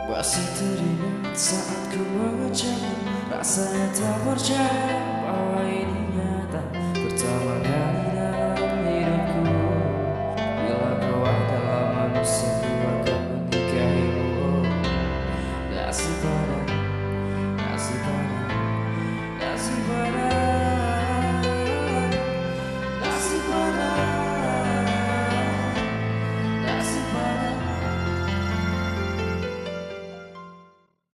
Masih teringat saat ku mengejarmu, rasanya tak percaya bahwa ini nyata. Pertama kali dalam hidupku, bila kau adalah manusia, ku akan menikahimu. Nasib pada